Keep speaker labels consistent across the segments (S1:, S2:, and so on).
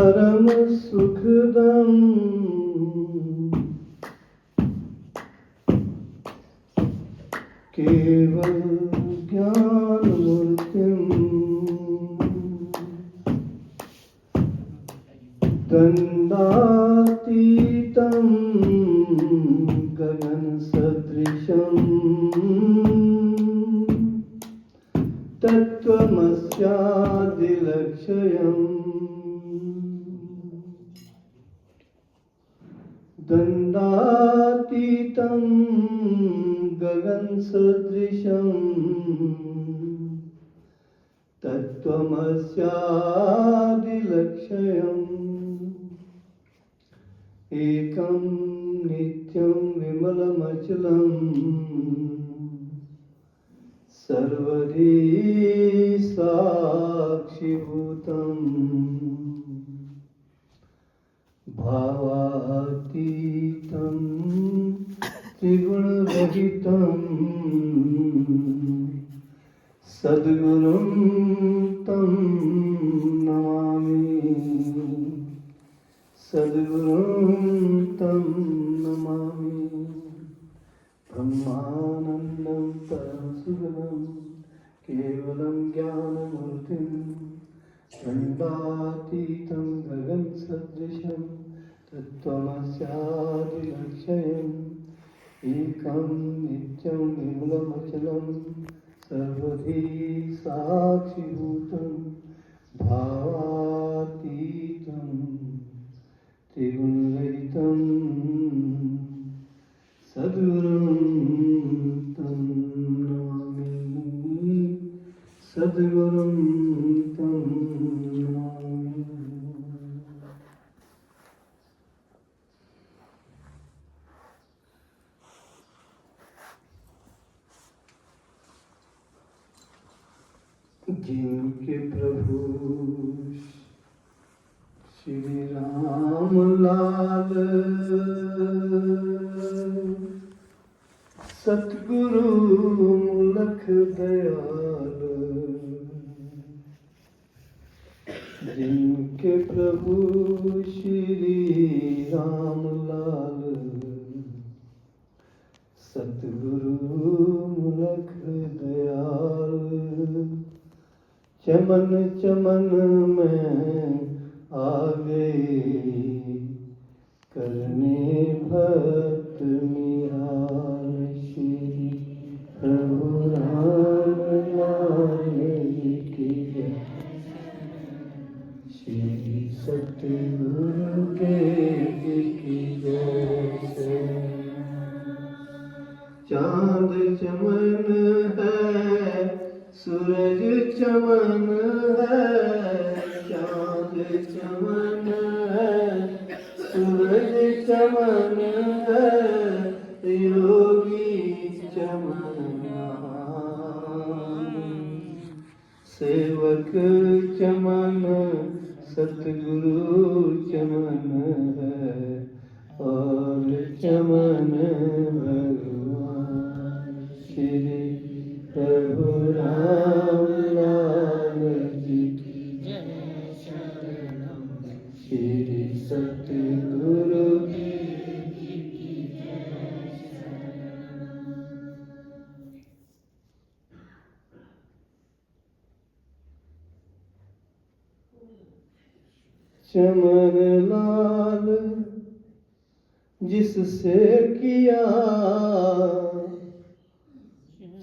S1: परम सुखदम केवल ज्ञान मूर्तिम दंडातीतं गगन सदृशम तत्त्वमस्यादिलक्ष्यम् दंडातीतं गगन सदृशम तत्त्वमस्यादिलक्ष्यम् एकं नित्यं विमलमचलम् सर्वधी साक्षिभूतम् भावातीतं त्रिगुणरहितं सद्गुरुं तं नमामि सद्गुरुं तं नमामि ब्रह्मानन्दं परमसुखदं केवलं ज्ञानमूर्तिं दण्डातीतं गगनसदृशं तत्त्वमस्यादिलक्ष्यम् एकं नित्यं निर्मलमचलं सर्वधी साक्षिभूतं भावातीतं त्रिगुणरहितं सद्गुरुं तं नमामि सद्गुरुं तं नमामि। जिनके प्रभु श्री राम लाल सतगुरु मूलख दयाल जिनके प्रभु श्री राम लाल सतगुरु मूलख दयाल चमन चमन में आ गए करने भक्त निहाल श्री प्रभु राम लाल की जय श्री सतगुरु देव की जय। चांद चमन है सूरज चमन है चांद चमन है सूरज चमन है योगी चमन सेवक चमन सतगुरु चमन है और चमन भगवान श्री प्रभु राम लाल जी की जय शरणम श्री सतगुरु देव जी की जय शरणम। चमन लाल जिससे किया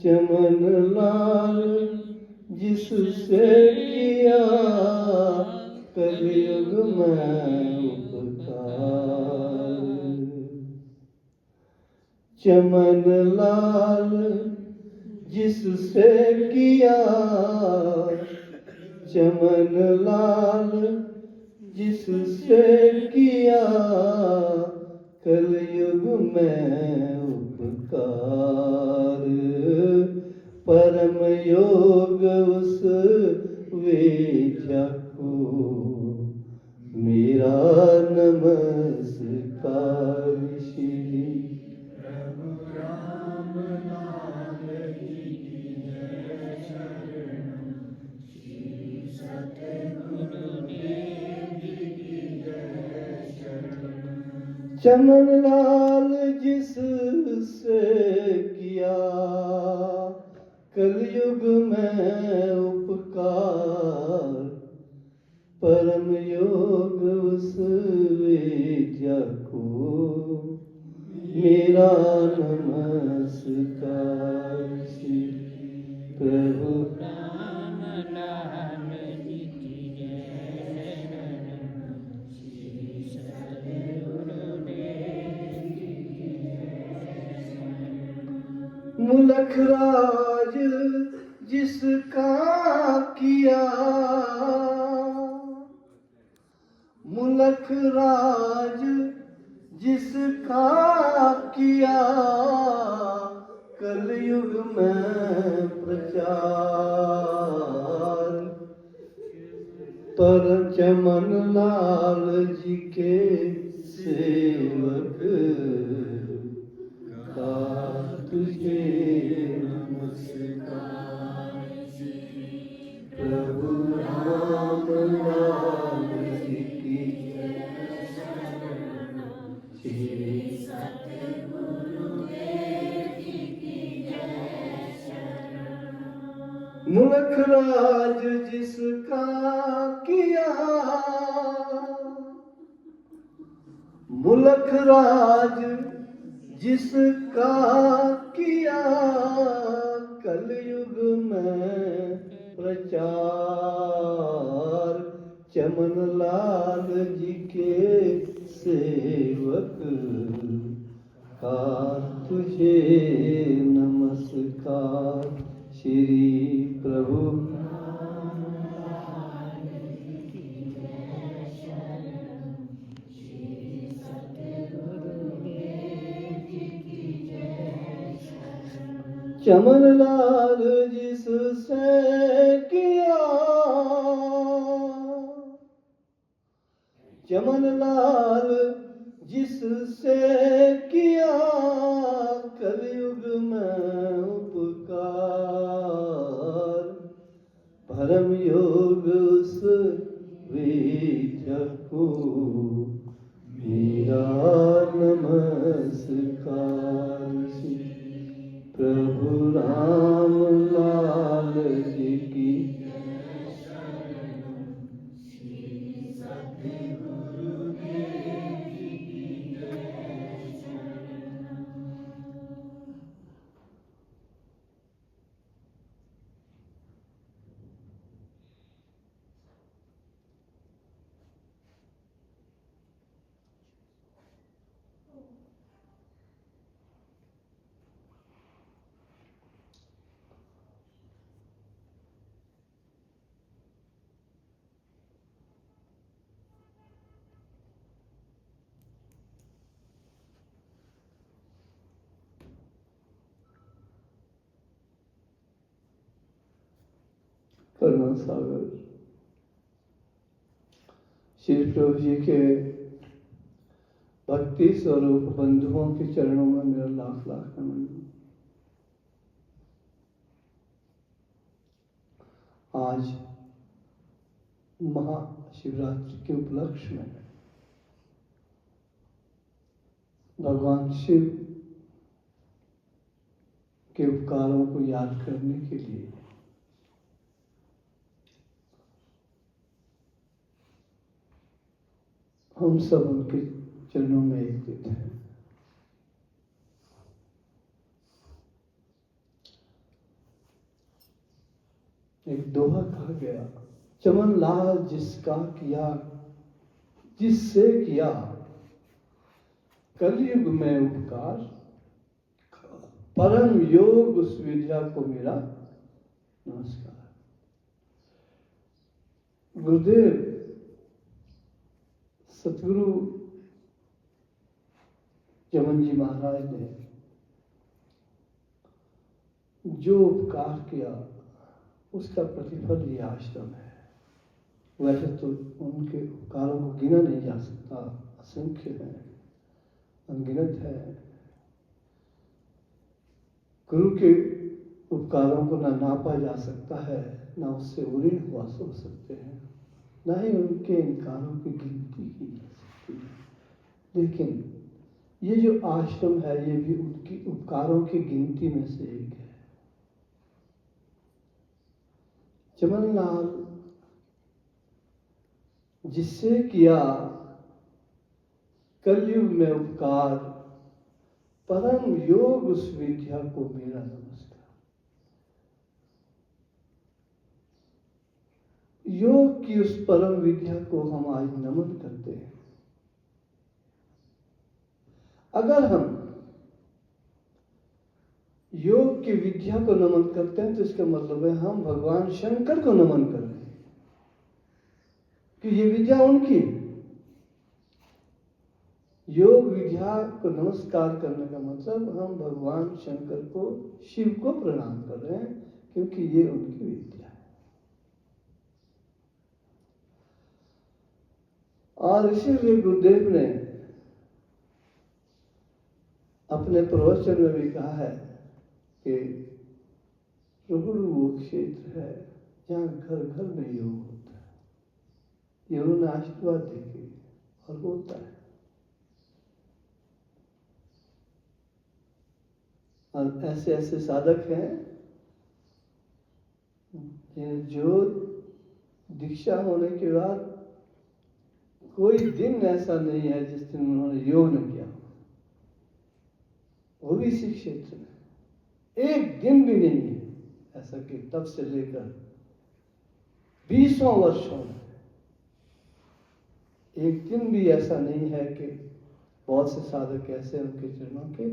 S1: चमन लाल जिससे किया कलयुग में उपकार चमन लाल जिससे किया चमन लाल जिससे किया कलयुग में उपकार परम योग उस वेचा को मेरा नमस्कार श्री प्रभु राम लाल जी की जय शरणम श्री सतगुरु देव जी की चमन लाल जिससे किया कलयुग में उपकार, परम योग उस विद्या को मेरा नमस्कार। श्री प्रभु मुलख राज जिसका किया, मुलख राज जिसका किया कलयुग में प्रचार, पर चमन लाल जी के सेवक का तुझे नमस्कार। प्रभु राम लाल जी की श्री मुलख राज जिसका किया, मुलख राज जिसका किया कलयुग में प्रचार, चमन लाल जी के सेवक का तुझे नमस्कार। श्री प्रभु चमन लाल जिससे किया, चमन लाल जिससे किया कलयुग में उपकार, परम योग उस विद्या को मेरा नमस्कार। प्रभु राम लाल जी की करुणा सागर श्री प्रभु जी के भक्ति स्वरूप बंधुओं के चरणों में मेरा लाख लाख नमन। आज महाशिवरात्रि के उपलक्ष्य में भगवान शिव के उपकारों को याद करने के लिए हम सब उनके चरणों में एकजुट हैं। एक दोहा कहा गया, चमन लाल जिसका किया जिससे किया कलयुग में उपकार, परम योग उस विद्या को मेरा नमस्कार। गुरुदेव सतगुरु चमन जी महाराज ने जो उपकार किया उसका प्रतिफल ये आश्रम है। वैसे तो उनके उपकारों को गिना नहीं जा सकता, असंख्य है, अनगिनत है। गुरु के उपकारों को ना नापा जा सकता है, ना उससे ऋण हुआ हो सकते हैं, ना ही उनके इनकारों की गिनती की जा सकती है। लेकिन ये जो आश्रम है ये भी उनकी उपकारों की गिनती में से एक है। चमनलाल जिससे किया कलयुग में उपकार, परम योग उस विद्या को मेरा नमस्कार। योग की उस परम विद्या को हम आज नमन करते हैं। अगर हम योग की विद्या को नमन करते हैं तो इसका मतलब है हम भगवान शंकर को नमन कर रहे हैं कि ये विद्या उनकी। योग विद्या को नमस्कार करने का मतलब हम भगवान शंकर को, शिव को प्रणाम कर रहे हैं क्योंकि ये उनकी विद्या है। और इसीलिए गुरुदेव ने अपने प्रवचन में भी कहा है कि रोहड़ू वो क्षेत्र है जहाँ घर घर में योग होता है। ये उन्होंने आशीर्वाद देके और होता है। और ऐसे ऐसे साधक हैं जो दीक्षा होने के बाद कोई दिन ऐसा नहीं है जिस दिन उन्होंने योग न किया, वो भी इसी क्षेत्र में। एक दिन भी नहीं है ऐसा कि तब से लेकर 20 वर्षों में एक दिन भी ऐसा नहीं है कि बहुत से साधक ऐसे उनके चरणों के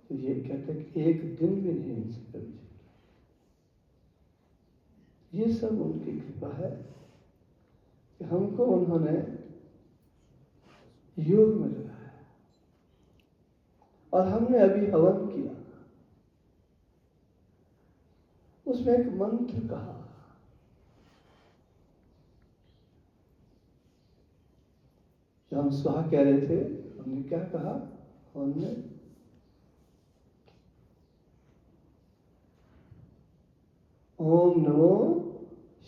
S1: तो ये कहते हैं कि एक दिन भी नहीं इनसे कभी। ये सब उनकी कृपा है कि हमको उन्होंने योग में लगाया और हमने अभी हवन किया। उसमें एक मंत्र कहा, जब हम स्वाहा कह रहे थे हमने क्या कहा? हमने ओम नमो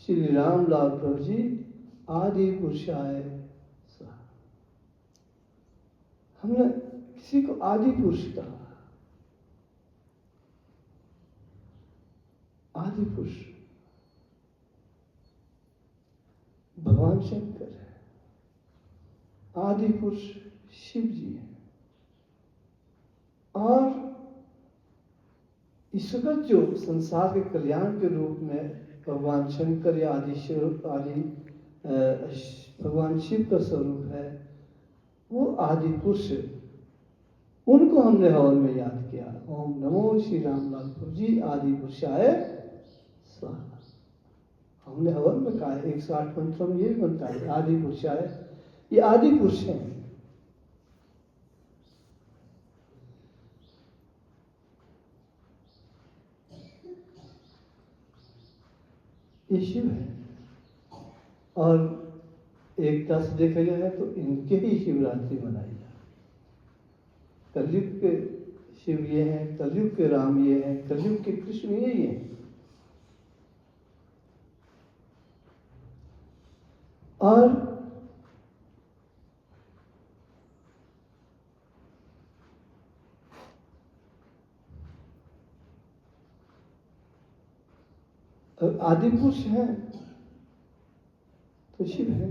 S1: श्री रामलाल प्रभु जी आदि पुरुषाय स्वाहा। हमने किसी को आदि पुरुष कहा। आदि पुरुष भगवान शंकर है, आदि पुरुष शिव जी है। और इस वक्त जो संसार के कल्याण के रूप में भगवान शंकर या आदि शिव आदि भगवान शिव का स्वरूप है, वो आदि पुरुष, उनको हमने हवन में याद किया। ओम नमो श्री रामलाल प्रभु जी आदि पुरुषाय स्वाहा। हमने हवन में कहा 108 मंत्रों में ये भी बनता है आदि पुरुषाय। ये आदि पुरुष हैं। ये शिव है और एकता से देखा जाए तो इनके ही शिवरात्रि मनाई जाए। कलयुग के शिव ये हैं, कलयुग के राम ये हैं, कलयुग के कृष्ण यही हैं। और आदि पुरुष हैं तो शिव है।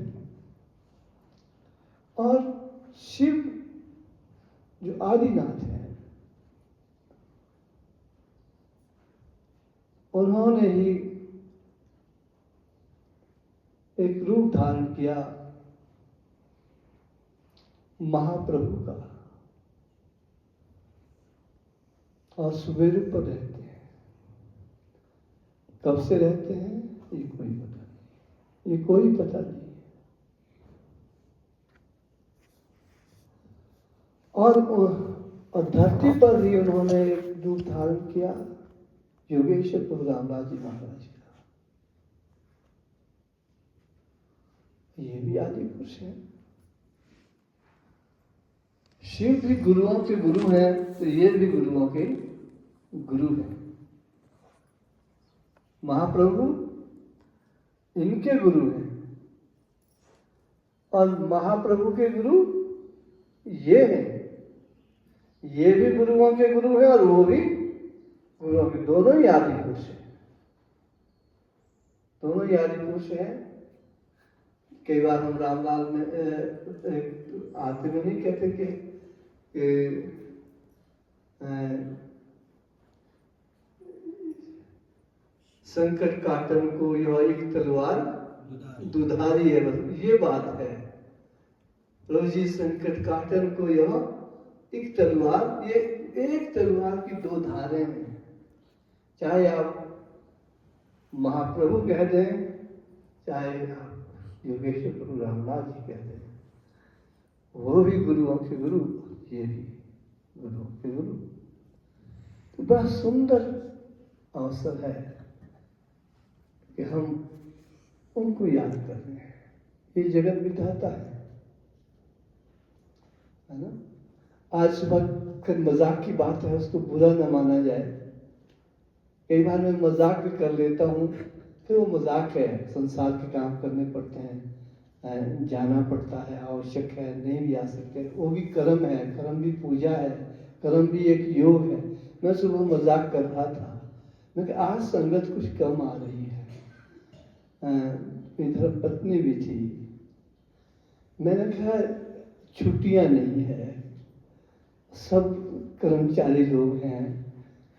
S1: और शिव जो आदिनाथ है, उन्होंने ही एक रूप धारण किया महाप्रभु का और सुबेर पर रहते हैं। कब से रहते हैं ये कोई पता नहीं, ये कोई पता नहीं। और धरती पर ही उन्होंने एक रूप धारण किया योगेश्वर प्रभु रामदास जी महाराज का। ये भी आदि पुरुष है। शिव भी गुरुओं के गुरु हैं तो ये भी गुरुओं के गुरु हैं। महाप्रभु इनके गुरु हैं और महाप्रभु के गुरु ये हैं। ये भी गुरुओं के गुरु हैं और वो भी गुरुओं के, दोनों ही आदि पुरुष हैं, दोनों ही आदि पुरुष हैं। कई बार हम रामलाल में आरती में नहीं कहते कि संकट काटन को यह एक तलवार दुधारी है, मतलब ये बात है। प्रभु जी संकट काटन को यह एक तलवार, ये एक तलवार की दो धारें हैं। चाहे आप महाप्रभु कह दें, चाहे आप योगेश्वर प्रभु रामलाल जी कह दें, वो भी गुरुओं के गुरु, ये भी गुरुओं के गुरु। तो बड़ा सुंदर अवसर है कि हम उनको याद कर रहे हैं। ये जगत विधाता है ना। आज सुबह फिर मजाक की बात है, उसको बुरा न माना जाए। कई बार मैं मजाक भी कर लेता हूँ, फिर वो मजाक है, संसार के काम करने पड़ते हैं, जाना पड़ता है, आवश्यक है, नहीं भी आ सकते, वो भी कर्म है, कर्म भी पूजा है, कर्म भी एक योग है। मैं सुबह मजाक कर रहा था, मैं कि आज संगत कुछ कम आ रही है। इधर पत्नी भी थी, मैंने कहा छुट्टियां नहीं है, सब कर्मचारी लोग हैं,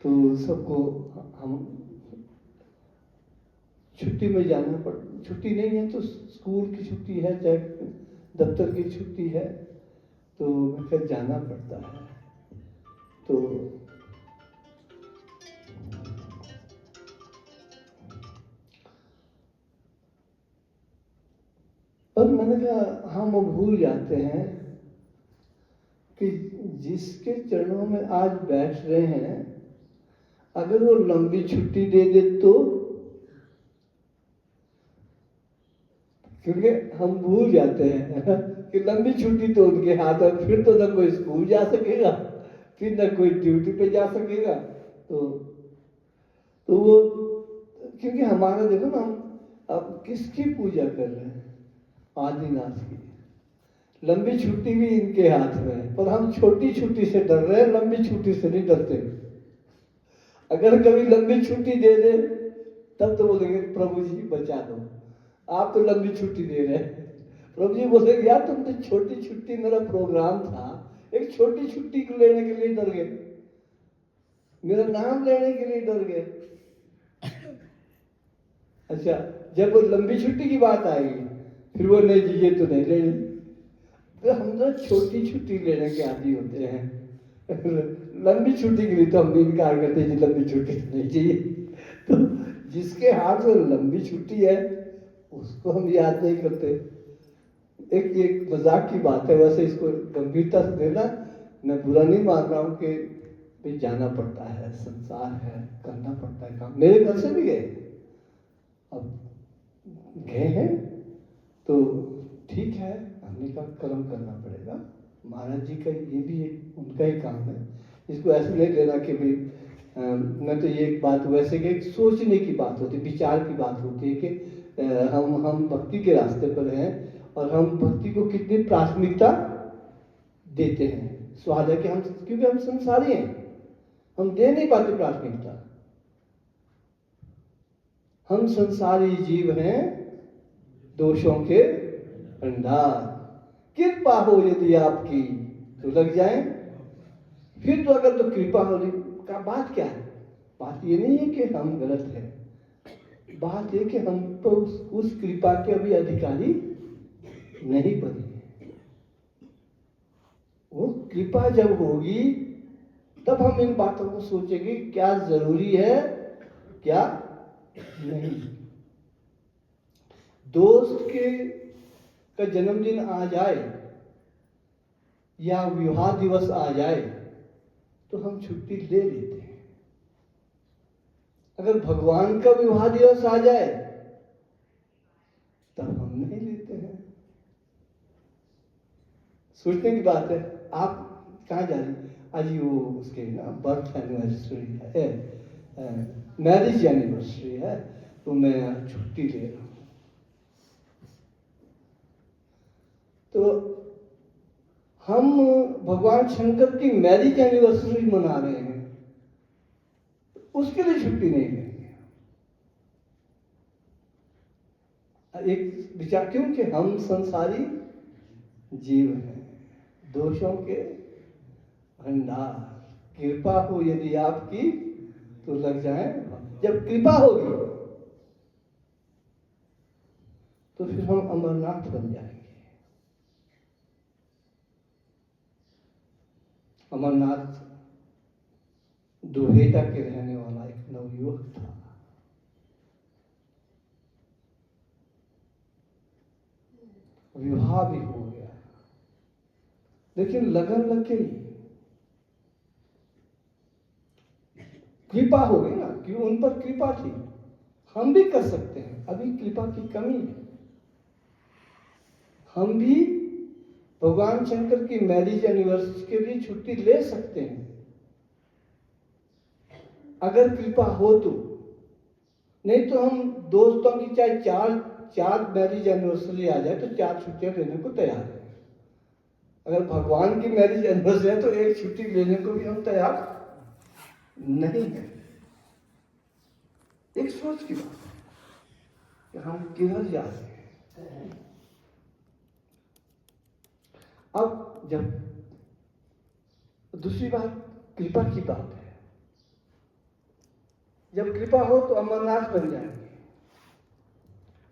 S1: तो सबको हम छुट्टी में जाना पड़, छुट्टी नहीं है तो स्कूल की छुट्टी है, चाहे दफ्तर की छुट्टी है, तो मैं फिर जाना पड़ता है। तो और मैंने कहा हम भूल जाते हैं कि जिसके चरणों में आज बैठ रहे हैं, अगर वो लंबी छुट्टी दे दे तो, क्योंकि हम भूल जाते हैं कि लंबी छुट्टी तो उनके हाथ है, फिर तो ना कोई स्कूल जा सकेगा, फिर ना कोई ड्यूटी पे जा सकेगा। तो वो, क्योंकि हमारा देखो ना, हम अब किसकी पूजा कर रहे हैं? आदिनाथ की। लंबी छुट्टी भी इनके हाथ में है, पर हम छोटी छुट्टी से डर रहे हैं, लंबी छुट्टी से नहीं डरते। अगर कभी लंबी छुट्टी दे दे तब तो बोलेंगे प्रभु जी बचा दो, आप तो लंबी छुट्टी दे रहे हैं। प्रभु जी बोलेंगे यार तुम तो छोटी छुट्टी, मेरा प्रोग्राम था, एक छोटी छुट्टी को लेने के लिए डर गए, मेरा नाम लेने के लिए डर गए। अच्छा, जब वो लंबी छुट्टी की बात आएगी फिर वो नहीं जी ये तो नहीं लेनी। तो हम तो छोटी छुट्टी लेने के आदि होते हैं लंबी छुट्टी के लिए तो हम भी इनकार करते हैं, लंबी छुट्टी तो नहीं चाहिए। तो जिसके हाथ में लंबी छुट्टी है उसको हम याद नहीं करते। एक मजाक की बात है, वैसे इसको गंभीरता से देना, मैं बुरा नहीं मान रहा हूँ कि भी जाना पड़ता है, संसार है, करना पड़ता है काम। मेरे घर से भी गए, अब गए हैं तो ठीक है, हमने का कर्म करना पड़ेगा। महाराज जी का ये भी एक उनका ही काम है, इसको ऐसे नहीं लेना कि भाई मैं तो ये एक बात, वैसे कि एक सोचने की बात होती है, विचार की बात होती है कि हम भक्ति के रास्ते पर हैं और हम भक्ति को कितनी प्राथमिकता देते हैं। स्वाद है कि हम, क्योंकि हम संसारी हैं, हम दे नहीं पाते प्राथमिकता। हम संसारी जीव हैं, दोषों के भंडार, कृपा हो यदि आपकी तो लग जाए। फिर तो अगर तो कृपा होने का बात क्या है? बात ये नहीं है कि हम गलत हैं, बात ये कि हम तो उस कृपा के अभी अधिकारी नहीं बने। वो कृपा जब होगी तब हम इन बातों को सोचेंगे क्या जरूरी है क्या नहीं। दोस्त के का जन्मदिन आ जाए या विवाह दिवस आ जाए तो हम छुट्टी ले लेते हैं। अगर भगवान का विवाह दिवस आ जाए तब हम नहीं लेते हैं। सोचने की बात है। आप कहाँ जा रही? आज वो उसके ना बर्थ एनिवर्सरी है, मैरिज एनिवर्सरी है, तो मैं छुट्टी ले रहा हूँ। तो हम भगवान शंकर की मैरिज एनिवर्सरी मना रहे हैं, उसके लिए छुट्टी नहीं लेंगे। एक विचार, क्योंकि हम संसारी जीव हैं, दोषों के भंडार, कृपा हो यदि आपकी तो लग जाए। जब कृपा होगी तो फिर हम अमरनाथ बन जाएंगे। अमरनाथ दुहेटा के रहने वाला एक नवयुवक था। विवाह भी हो गया, लेकिन लगन लग गई। कृपा हो गई ना, कि उन पर कृपा थी। हम भी कर सकते हैं, अभी कृपा की कमी है। हम भी भगवान शंकर की मैरिज एनिवर्सरी के लिए छुट्टी ले सकते हैं, अगर कृपा हो तो। नहीं तो हम दोस्तों की चाहे चार मैरिज एनिवर्सरी आ जाए तो 4 छुट्टियां लेने को तैयार हैं। अगर भगवान की मैरिज एनिवर्सरी है तो 1 छुट्टी लेने को भी हम तैयार नहीं है। एक सोच की बात है कि हम किधर जा रहे हैं। अब जब दूसरी बात कृपा की बात है, जब कृपा हो तो अमरनाथ बन जाएंगे।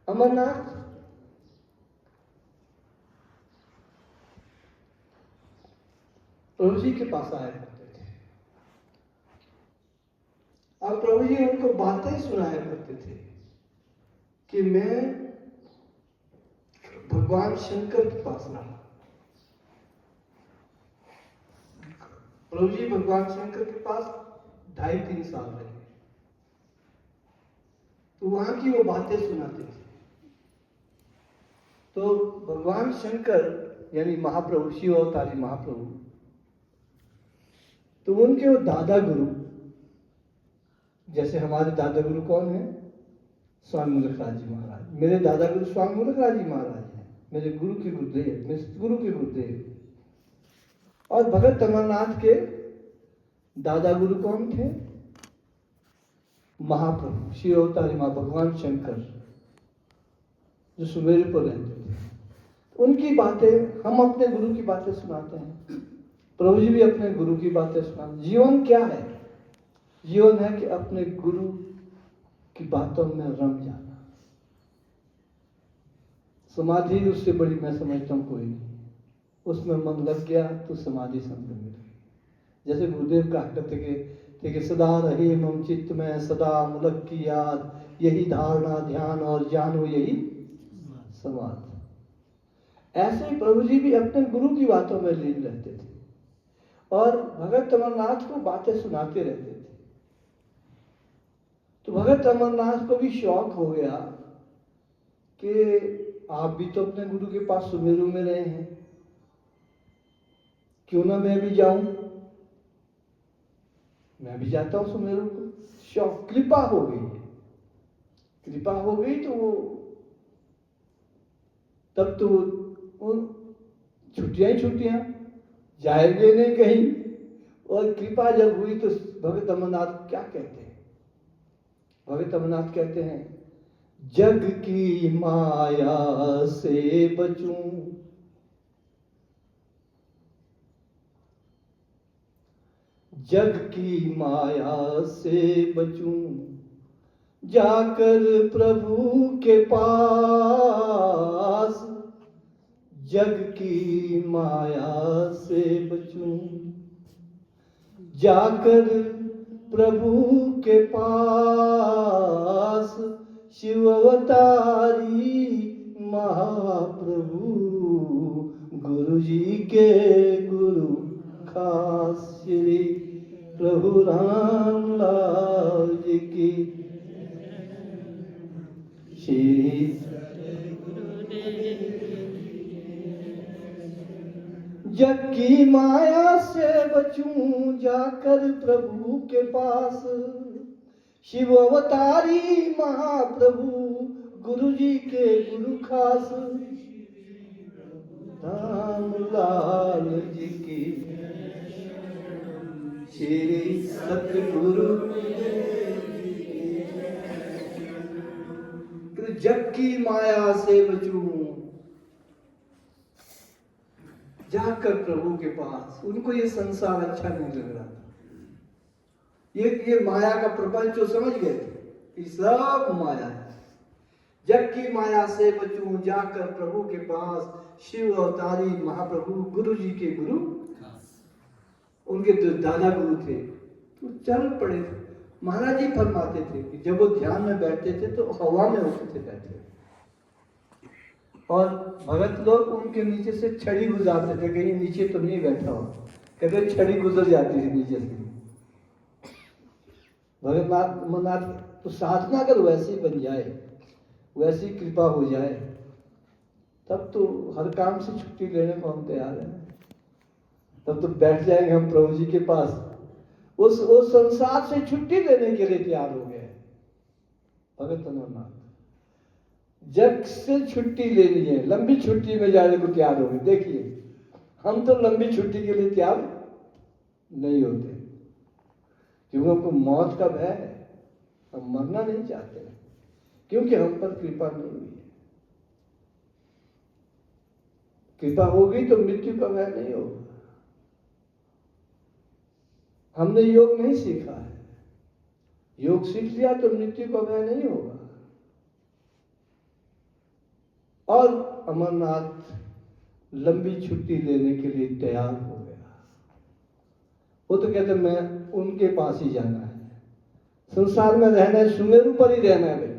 S1: अमरनाथ प्रभु जी के पास आया करते थे, और प्रभु जी उनको बातें सुनाया करते थे कि मैं भगवान शंकर के पास रहा। प्रभु जी भगवान शंकर के पास 2.5-3 साल रहे, तो वहां की वो बातें सुनाते थे। तो भगवान शंकर यानी महाप्रभु, शिव अवतारी महाप्रभु, तो उनके वो दादा गुरु, जैसे हमारे दादा गुरु कौन है? स्वामी मुलकराज जी महाराज। मेरे दादा गुरु स्वामी मुलकराज जी महाराज हैं, मेरे गुरु के गुरुदेव, मेरे गुरु के गुरुदेव। और भगत अमरनाथ के दादा गुरु कौन थे? महाप्रभु, शिव अवतारी मां भगवान शंकर, जो सुमेरु पर रहते थे। उनकी बातें हम अपने गुरु की बातें सुनाते हैं, प्रभु जी भी अपने गुरु की बातें सुनाते। जीवन क्या है? जीवन है कि अपने गुरु की बातों में रम जाना। समाधि उससे बड़ी मैं समझता हूं कोई नहीं। उसमें मन लग गया तो समाधि संग मिल गई। जैसे गुरुदेव कहा करते कि सदा रहे मम चित्त में सदा मुलक की याद, यही धारणा ध्यान और जानो यही समाधि। ऐसे ही प्रभु जी भी अपने गुरु की बातों में लीन रहते थे और भगत अमरनाथ को बातें सुनाते रहते थे। तो भगत अमरनाथ को भी शौक हो गया कि आप भी तो अपने गुरु के पास सुमेरु में रहे हैं, क्यों ना मैं भी जाऊं, मैं भी जाता हूं सुमेरु को। शौक, कृपा हो गई है। कृपा हो गई तो वो तब तो वो छुट्टियां ही छुट्टियां, जाएंगे नहीं कहीं। और कृपा जब हुई तो भगत अमरनाथ क्या कहते हैं? भगत अमरनाथ कहते हैं, जग की माया से बचूं, जग की माया से बचूं, जाकर प्रभु के पास, जग की माया से बचूं, जाकर प्रभु के पास, शिव अवतारी महाप्रभु, गुरु जी के गुरु खास, श्री प्रभु रामलाल जी की, श्री जग की माया से बचूं, जाकर प्रभु के पास, शिव अवतारी महाप्रभु, गुरु जी के गुरु खास, रामलाल जी की सतगुरु जग की माया से बचूं, जाकर प्रभु के पास। उनको ये संसार अच्छा नहीं लग रहा था। ये माया का प्रपंच जो समझ गए थे, ये सब माया है। जग की माया से बचूं, जाकर प्रभु के पास, शिव अवतारी महाप्रभु गुरु जी के गुरु, उनके जो दादा गुरु थे तो चल पड़े थे। महाराज जी फरमाते थे कि जब वो ध्यान में बैठते थे तो हवा में होते थे बैठे, और भगत लोग उनके नीचे से छड़ी गुजारते थे, कहीं नीचे तो नहीं बैठा हो, कहते छड़ी गुजर जाती थी नीचे से। भगतनाथ मनाथ तो साधना अगर वैसी बन जाए, वैसी कृपा हो जाए, तब तो हर काम से छुट्टी लेने को हम तैयार हैं। तब तो बैठ जाएंगे हम प्रभु जी के पास, उस संसार से छुट्टी लेने के लिए तैयार हो गए भगत अमरनाथ। जग से छुट्टी लेनी है, लंबी छुट्टी में जाने को तैयार हो गए। देखिए हम तो लंबी छुट्टी के लिए तैयार नहीं होते, क्योंकि हमको मौत का भय है, हम मरना नहीं चाहते, क्योंकि हम पर कृपा नहीं हुई है। कृपा होगी तो मृत्यु का भय नहीं होगा। हमने योग नहीं सीखा है, योग सीख लिया तो मृत्यु का भय नहीं होगा। और अमरनाथ लंबी छुट्टी लेने के लिए तैयार हो गया। वो तो कहते मैं उनके पास ही जाना है, संसार में रहना है, सुमेरु पर ही रहना है भाई।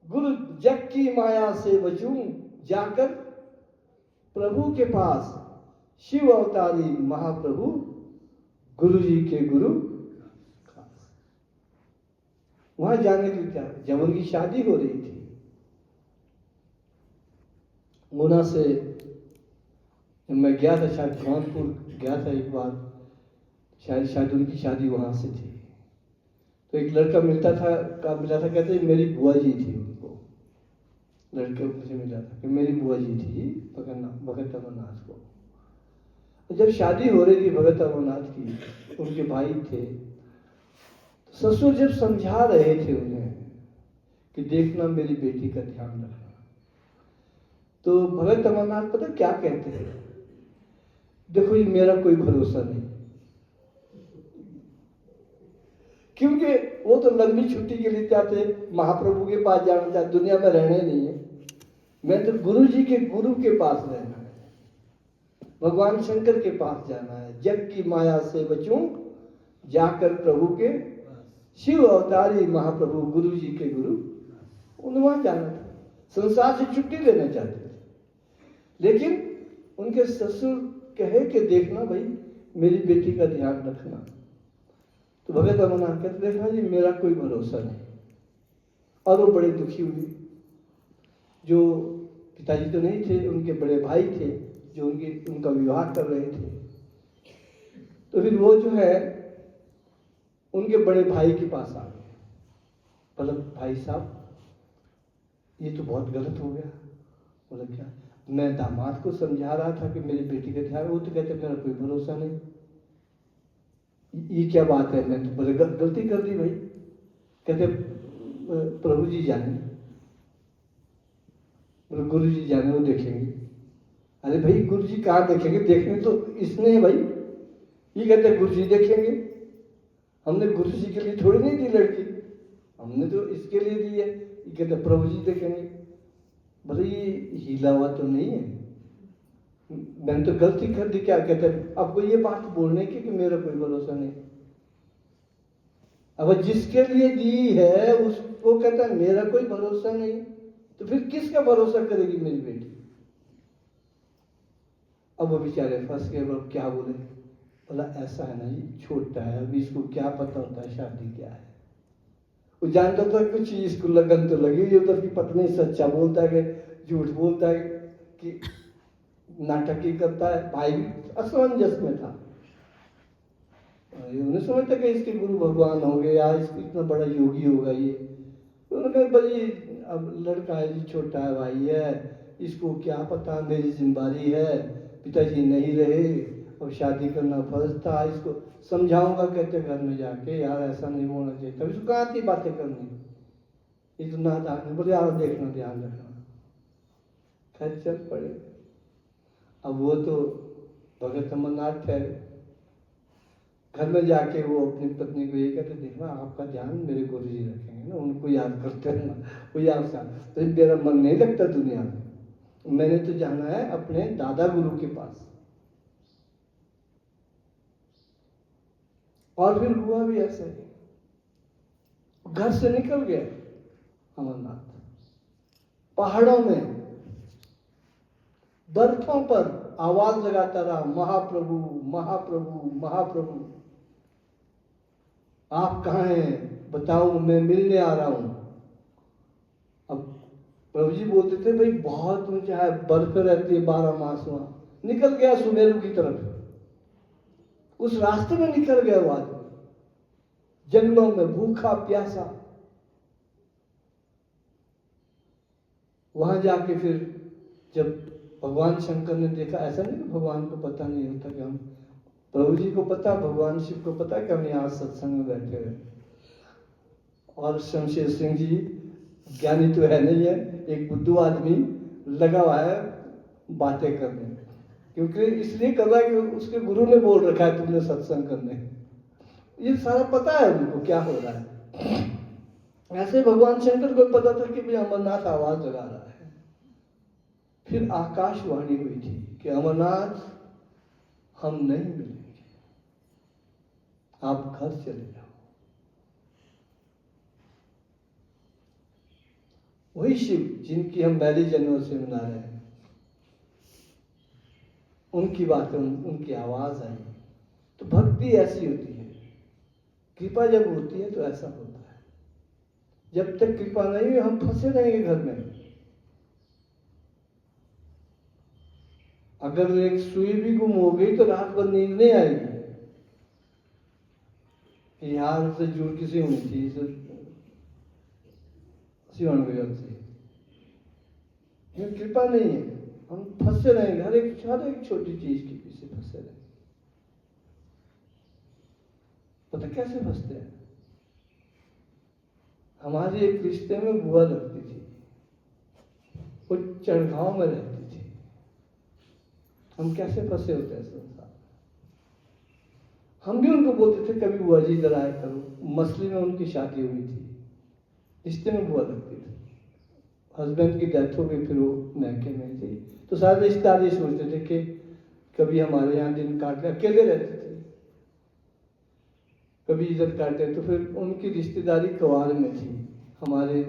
S1: गुरु जग की माया से बचूं, जाकर प्रभु के पास, शिव अवतारी महाप्रभु गुरु जी के गुरु। वहां जाने की क्या, जब उनकी शादी हो रही थी मुना से, मैं गया था शायद कानपुर गया था एक बार, शायद उनकी शादी वहां से थी। तो एक लड़का मिला था, कहते मेरी बुआ जी थी। उनको लड़के मुझे मिला था कि मेरी बुआ जी थी भगत अमरनाथ को। जब शादी हो रही थी भगत अमरनाथ की, उनके भाई थे, ससुर जब समझा रहे थे उन्हें कि देखना मेरी बेटी का ध्यान रखना, तो भगत अमरनाथ पता क्या कहते हैं, देखो ये मेरा कोई भरोसा नहीं, क्योंकि वो तो लंबी छुट्टी के लिए चाहते, महाप्रभु के पास जाना चाहते, दुनिया में रहने नहीं है। मैं तो गुरु जी के गुरु के पास रहना है, भगवान शंकर के पास जाना है। जग की माया से बचूं, जाकर प्रभु के, शिव अवतारी महाप्रभु गुरु जी के गुरु, उन्हें वहां जाना था, संसार से छुट्टी लेना चाहते थे। लेकिन उनके ससुर कहे कि देखना भाई मेरी बेटी का ध्यान रखना। तो भगत अमरनाथ कहते देखना जी मेरा कोई भरोसा नहीं। और वो बड़े दुखी हुए। जो पिताजी तो नहीं थे, उनके बड़े भाई थे जो उनका विवाह कर रहे थे। तो फिर वो जो है उनके बड़े भाई के पास आ गए, बोला भाई साहब ये तो बहुत गलत हो गया। बोला क्या? मैं दामाद को समझा रहा था कि मेरी बेटी का ध्यान, वो तो कहते मेरा कोई भरोसा नहीं। ये क्या बात है? मैं तो बोले गलती कर दी भाई। कहते प्रभु जी जाने, बोले गुरु जी जाने, वो देखेंगे। अरे भाई गुरु जी कहाँ देखेंगे, देखने तो इसने है भाई। ये कहते गुरु जी देखेंगे, हमने गुरु जी के लिए थोड़ी नहीं दी लड़की, हमने तो इसके लिए दी है। ये कहते प्रभु जी देखेंगे। बोले ये हीला हुआ तो नहीं है, मैंने तो गलती कर दी। क्या कहते आपको ये बात बोलने की कि मेरा कोई भरोसा नहीं। अब जिसके लिए दी है उसको कहता है मेरा कोई भरोसा नहीं, तो फिर किसका भरोसा करेगी मेरी बेटी? अब वो बेचारे फंस गए। वो क्या बोले? बोला ऐसा है ना जी, छोटा है, अभी इसको क्या पता होता है शादी क्या है। वो जानता था कुछ इसको लगन तो लगी, ये उधर की पत्नी सच्चा बोलता है कि झूठ बोलता है कि नाटक ही करता है। भाई भी असमंजस में था, उन्हें समझता कि इसके गुरु भगवान होंगे या इसको इतना बड़ा योगी होगा ये। उन्होंने कहा भाई अब लड़का है जी, छोटा है भाई है, इसको क्या पता, मेरी जिम्मेदारी है, पिताजी नहीं रहे, अब शादी करना फर्ज था, इसको समझाऊंगा कहते घर में जाके, यार ऐसा नहीं होना चाहिए। तब इसको कहाँ थी बातें करनी, इतना नादान, बोले यार देखना ध्यान रखना। खैर चल पड़े। अब वो तो भगत अमरनाथ ठहरे, घर में जाके वो अपनी पत्नी को ये कहते, देखना आपका ध्यान मेरे गुरु जी रखेंगे ना, उनको याद करते रहना, वो याद सा। तो मेरा मन नहीं लगता दुनिया में, मैंने तो जाना है अपने दादा गुरु के पास। और फिर हुआ भी ऐसा ही, घर से निकल गए अमरनाथ, पहाड़ों में बर्फों पर आवाज लगाता रहा, महाप्रभु महाप्रभु महाप्रभु, आप कहाँ हैं बताओ, मैं मिलने आ रहा हूं। अब प्रभु जी बोलते थे, भाई बहुत ऊंचा है, बर्फ रहती है 12 मास वहां। निकल गया सुमेरु की तरफ, उस रास्ते में निकल गया वो आदमी, जंगलों में भूखा प्यासा। वहां जाके फिर जब भगवान शंकर ने देखा, ऐसा नहीं कि भगवान को पता नहीं होता कि हम, प्रभु जी को पता, भगवान शिव को पता कि हम यहाँ सत्संग में बैठे हुए। और शमशेर सिंह जी ज्ञानी तो है नहीं है, एक बुद्धू आदमी लगा हुआ है बातें करने, क्योंकि इसलिए कर रहा है कि उसके गुरु ने बोल रखा है तुमने सत्संग करने, ये सारा पता है उनको क्या हो रहा है। ऐसे भगवान शंकर को पता था कि भाई अमरनाथ आवाज लगा रहा है। फिर आकाशवाणी हुई थी कि अमरनाथ हम नहीं मिलेंगे, आप घर चले जाओ। वही शिव जिनकी हम मैली जन्मों से मना रहे हैं, उनकी बातें, उनकी आवाज आई। तो भक्ति ऐसी होती है, कृपा जब होती है तो ऐसा होता है। जब तक कृपा नहीं हुई हम फंसे रहेंगे घर में। अगर एक सुई भी गुम हो गई तो रात भर नींद नहीं आएगी, यार से जुड़ किसी होनी थी, कृपा नहीं है, हम फंसे रहेंगे, हर एक छोटी चीज के पीछे फंसे रहेंगे। पता कैसे फंसते हैं? हमारी एक रिश्ते में बुआ लगती थी, वो चढ़गांव में रहती थी। हम कैसे फंसे होते हैं संसार। हम भी उनको बोलते थे कभी बुआ जी इधर आया करो। मसली में उनकी शादी हुई थी, रिश्ते में बुआ लगती थी, हस्बैंड की डेथ हो गई, फिर वो मैके में थी। तो सारे रिश्तेदार ये सोचते थे कि कभी हमारे यहाँ दिन काट ले, अकेले रहते थे, कभी इधर काटे। तो फिर उनकी रिश्तेदारी कवार में थी, हमारे